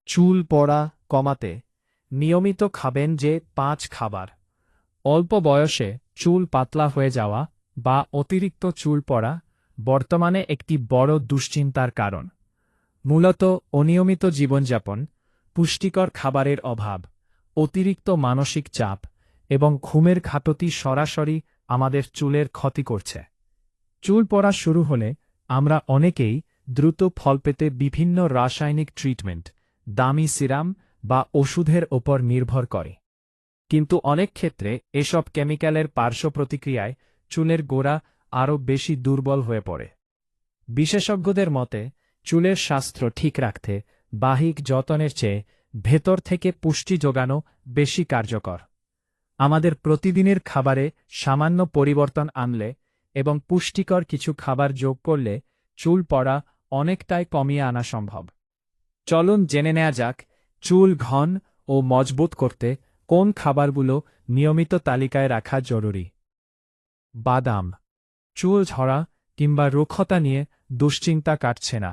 চুল পড়া কমাতে নিয়মিত খাবেন যে ৫ খাবার। অল্প বয়সে চুল পাতলা হয়ে যাওয়া বা অতিরিক্ত চুল পড়া বর্তমানে একটি বড় দুশ্চিন্তার কারণ। মূলত অনিয়মিত জীবনযাপন, পুষ্টিকর খাবারের অভাব, অতিরিক্ত মানসিক চাপ এবং ঘুমের ঘাটতি সরাসরি আমাদের চুলের ক্ষতি করছে। চুল পড়া শুরু হলে আমরা অনেকেই দ্রুত ফল পেতে বিভিন্ন রাসায়নিক ট্রিটমেন্ট, দামি সিরাম বা ওষুধের ওপর নির্ভর করে। কিন্তু অনেক ক্ষেত্রে এসব কেমিক্যালের পার্শ্ব প্রতিক্রিয়ায় চুলের গোড়া আরও বেশি দুর্বল হয়ে পড়ে। বিশেষজ্ঞদের মতে চুলের স্বাস্থ্য ঠিক রাখতে বাহ্যিক যত্নের চেয়ে ভেতর থেকে পুষ্টি যোগানো বেশি কার্যকর। আমাদের প্রতিদিনের খাবারে সামান্য পরিবর্তন আনলে এবং পুষ্টিকর কিছু খাবার যোগ করলে চুল পড়া অনেকটাই কমিয়ে আনা সম্ভব। চলুন জেনে নেওয়া যাক চুল ঘন ও মজবুত করতে কোন খাবারগুলো নিয়মিত তালিকায় রাখা জরুরি। বাদাম। চুল ঝরা কিংবা রুক্ষতা নিয়ে দুশ্চিন্তা কাটছে না?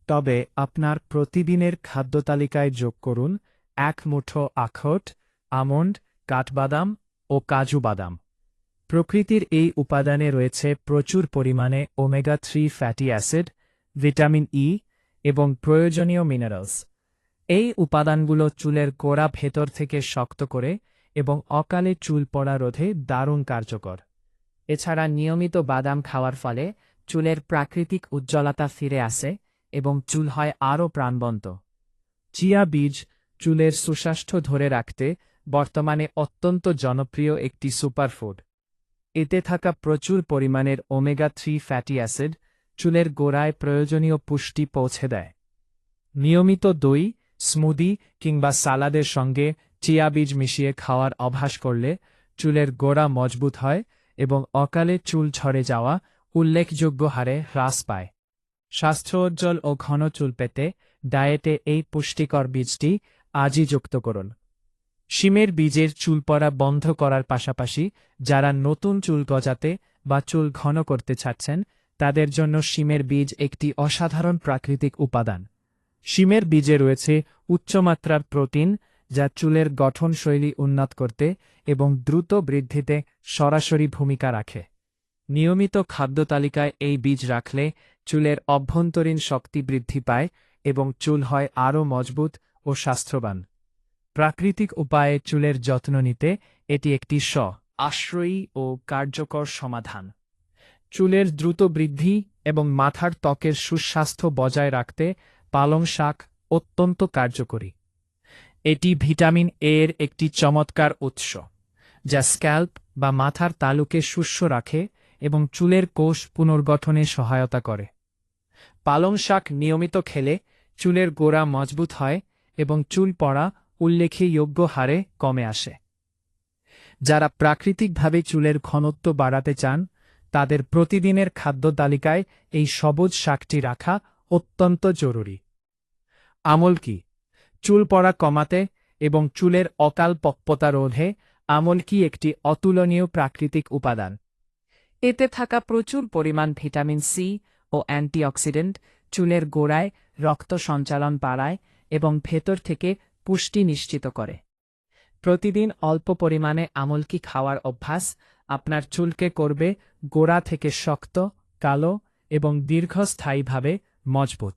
তবে আপনার প্রতিদিনের খাদ্য তালিকায় যোগ করুন ১ মুঠো আখরোট, আমন্ড, কাঠবাদাম ও কাজু বাদাম। প্রকৃতির এই উপাদানে রয়েছে প্রচুর পরিমাণে omega-3 fatty acid, vitamin E এবং প্রয়োজনীয় মিনারেলস। এই উপাদানগুলো চুলের গোড়া ভেতর থেকে শক্ত করে এবং অকালে চুল পড়া রোধে দারুণ কার্যকর। এছাড়া নিয়মিত বাদাম খাওয়ার ফলে চুলের প্রাকৃতিক উজ্জ্বলতা ফিরে আসে এবং চুল হয় আরও প্রাণবন্ত। চিয়া বীজ চুলের সুস্বাস্থ্য ধরে রাখতে বর্তমানে অত্যন্ত জনপ্রিয় একটি সুপারফুড। এতে থাকা প্রচুর পরিমাণের ওমেগা-3 ফ্যাটি অ্যাসিড চুলের গোড়ায় প্রয়োজনীয় পুষ্টি পৌঁছে দেয়। নিয়মিত দই, স্মুদি কিংবা সালাদের সঙ্গে চিয়া বীজ মিশিয়ে খাওয়ার অভ্যাস করলে চুলের গোড়া মজবুত হয় এবং অকালে চুল ঝরে যাওয়া উল্লেখযোগ্য হারে হ্রাস পায়। স্বাস্থ্যোজ্জ্বল ও ঘন চুল পেতে ডায়েটে এই পুষ্টিকর বীজটি আজই যুক্ত করুন। শিমের বীজের চুল পড়া বন্ধ করার পাশাপাশি যারা নতুন চুল গজাতে বা চুল ঘন করতে চাচ্ছেন তাদের জন্য শিমের বীজ একটি অসাধারণ প্রাকৃতিক উপাদান। শিমের বীজে রয়েছে উচ্চমাত্রার প্রোটিন যা চুলের গঠনশৈলী উন্নত করতে এবং দ্রুত বৃদ্ধিতে সরাসরি ভূমিকা রাখে। নিয়মিত খাদ্য তালিকায় এই বীজ রাখলে চুলের অভ্যন্তরীণ শক্তি বৃদ্ধি পায় এবং চুল হয় আরও মজবুত ও স্বাস্থ্যবান। প্রাকৃতিক উপায়ে চুলের যত্ন নিতে এটি একটি আশ্রয়ী ও কার্যকর সমাধান। চুলের দ্রুত বৃদ্ধি এবং মাথার ত্বকের সুস্বাস্থ্য বজায় রাখতে পালং শাক অত্যন্ত কার্যকরী। এটি ভিটামিন এ এর একটি চমৎকার উৎস, যা স্ক্যাল্প বা মাথার তালুকে সুস্থ রাখে এবং চুলের কোষ পুনর্গঠনে সহায়তা করে। পালং শাক নিয়মিত খেলে চুলের গোড়া মজবুত হয় এবং চুল পড়া উল্লেখযোগ্য হারে কমে আসে। যারা প্রাকৃতিকভাবে চুলের ঘনত্ব বাড়াতে চান তাদের প্রতিদিনের খাদ্য তালিকায় এই সবুজ শাকটি রাখা অত্যন্ত জরুরি। আমলকি। চুল পড়া কমাতে এবং চুলের অকাল পক্কতা রোধে আমলকি একটি অতুলনীয় প্রাকৃতিক উপাদান। এতে থাকা প্রচুর পরিমাণ ভিটামিন সি ও অ্যান্টিঅক্সিডেন্ট চুলের গোড়ায় রক্ত সঞ্চালন বাড়ায় এবং ভেতর থেকে পুষ্টি নিশ্চিত করে। প্রতিদিন অল্প পরিমাণে আমলকি খাওয়ার অভ্যাস আপনার চুলকে করবে গোড়া থেকে শক্ত, কালো এবং দীর্ঘস্থায়ীভাবে মজবুত।